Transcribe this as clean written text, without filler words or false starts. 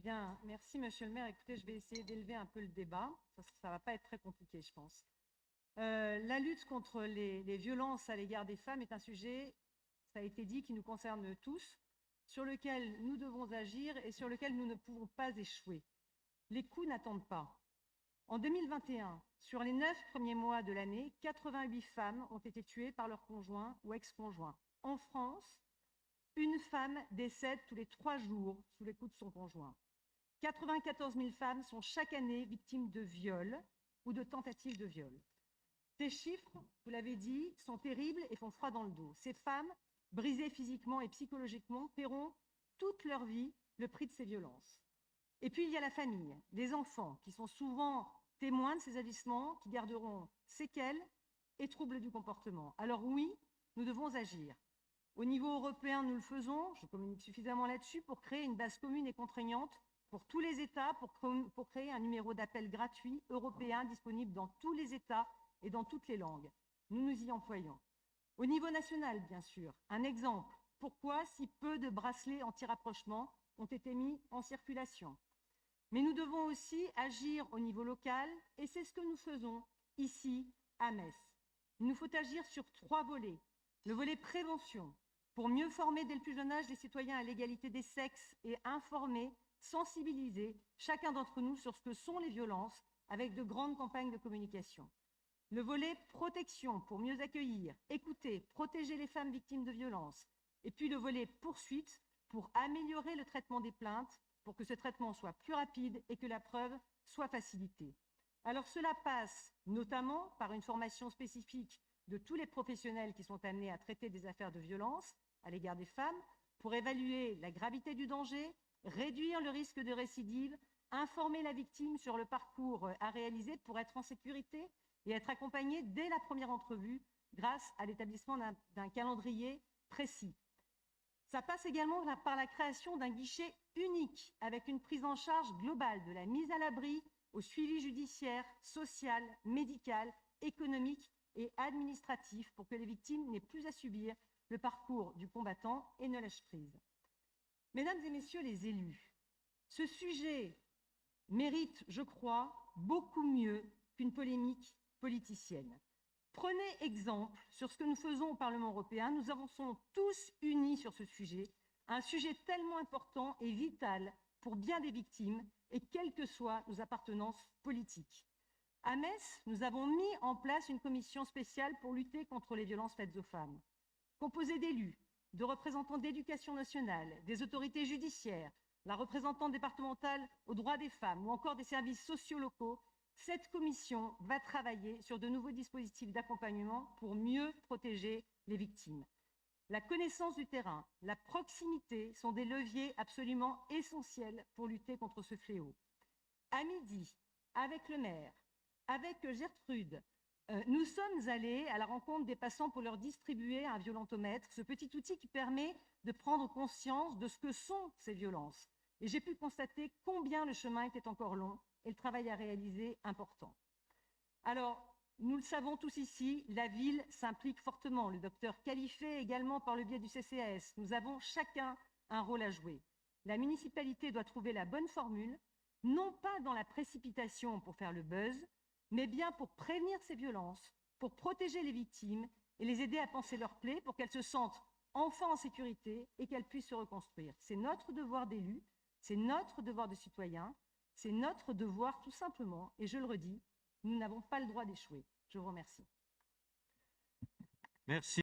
Bien, merci Monsieur le maire. Écoutez, je vais essayer d'élever un peu le débat. Ça va pas être très compliqué, je pense. La lutte contre les violences à l'égard des femmes est un sujet, ça a été dit, qui nous concerne tous, sur lequel nous devons agir et sur lequel nous ne pouvons pas échouer. Les coups n'attendent pas. En 2021, sur les 9 premiers mois de l'année, 88 femmes ont été tuées par leur conjoint ou ex-conjoint. En France, une femme décède tous les 3 jours sous les coups de son conjoint. 94 000 femmes sont chaque année victimes de viols ou de tentatives de viol. Ces chiffres, vous l'avez dit, sont terribles et font froid dans le dos. Ces femmes, brisées physiquement et psychologiquement, paieront toute leur vie le prix de ces violences. Et puis il y a la famille, les enfants, qui sont souvent témoins de ces agissements, qui garderont séquelles et troubles du comportement. Alors oui, nous devons agir. Au niveau européen, nous le faisons, je communique suffisamment là-dessus, pour créer une base commune et contraignante pour tous les États, pour créer un numéro d'appel gratuit européen disponible dans tous les États et dans toutes les langues. Nous nous y employons. Au niveau national, bien sûr, un exemple. Pourquoi si peu de bracelets anti-rapprochement ont été mis en circulation? Mais nous devons aussi agir au niveau local, et c'est ce que nous faisons ici à Metz. Il nous faut agir sur 3 volets. Le volet prévention, pour mieux former dès le plus jeune âge les citoyens à l'égalité des sexes et informer, sensibiliser chacun d'entre nous sur ce que sont les violences avec de grandes campagnes de communication. Le volet protection, pour mieux accueillir, écouter, protéger les femmes victimes de violences. Et puis le volet poursuite, pour améliorer le traitement des plaintes, pour que ce traitement soit plus rapide et que la preuve soit facilitée. Alors cela passe notamment par une formation spécifique de tous les professionnels qui sont amenés à traiter des affaires de violence à l'égard des femmes, pour évaluer la gravité du danger, réduire le risque de récidive, informer la victime sur le parcours à réaliser pour être en sécurité et être accompagnée dès la première entrevue grâce à l'établissement d'un calendrier précis. Ça passe également par la création d'un guichet unique avec une prise en charge globale de la mise à l'abri au suivi judiciaire, social, médical, économique et administratif pour que les victimes n'aient plus à subir le parcours du combattant et ne lâchent prise. Mesdames et messieurs les élus, ce sujet mérite, je crois, beaucoup mieux qu'une polémique politicienne. Prenez exemple sur ce que nous faisons au Parlement européen. Nous avançons tous unis sur ce sujet, un sujet tellement important et vital pour bien des victimes et quelles que soient nos appartenances politiques. À Metz, nous avons mis en place une commission spéciale pour lutter contre les violences faites aux femmes, composée d'élus, de représentants d'éducation nationale, des autorités judiciaires, la représentante départementale aux droits des femmes ou encore des services sociaux locaux. Cette commission va travailler sur de nouveaux dispositifs d'accompagnement pour mieux protéger les victimes. La connaissance du terrain, la proximité sont des leviers absolument essentiels pour lutter contre ce fléau. À midi, avec le maire, avec Gertrude, nous sommes allés à la rencontre des passants pour leur distribuer un violentomètre, ce petit outil qui permet de prendre conscience de ce que sont ces violences. Et j'ai pu constater combien le chemin était encore long et le travail à réaliser important. Alors, nous le savons tous ici, la ville s'implique fortement. Le docteur Califé également par le biais du CCAS. Nous avons chacun un rôle à jouer. La municipalité doit trouver la bonne formule, non pas dans la précipitation pour faire le buzz, mais bien pour prévenir ces violences, pour protéger les victimes et les aider à panser leurs plaies pour qu'elles se sentent enfin en sécurité et qu'elles puissent se reconstruire. C'est notre devoir d'élus, c'est notre devoir de citoyens, c'est notre devoir tout simplement, et je le redis, nous n'avons pas le droit d'échouer. Je vous remercie. Merci.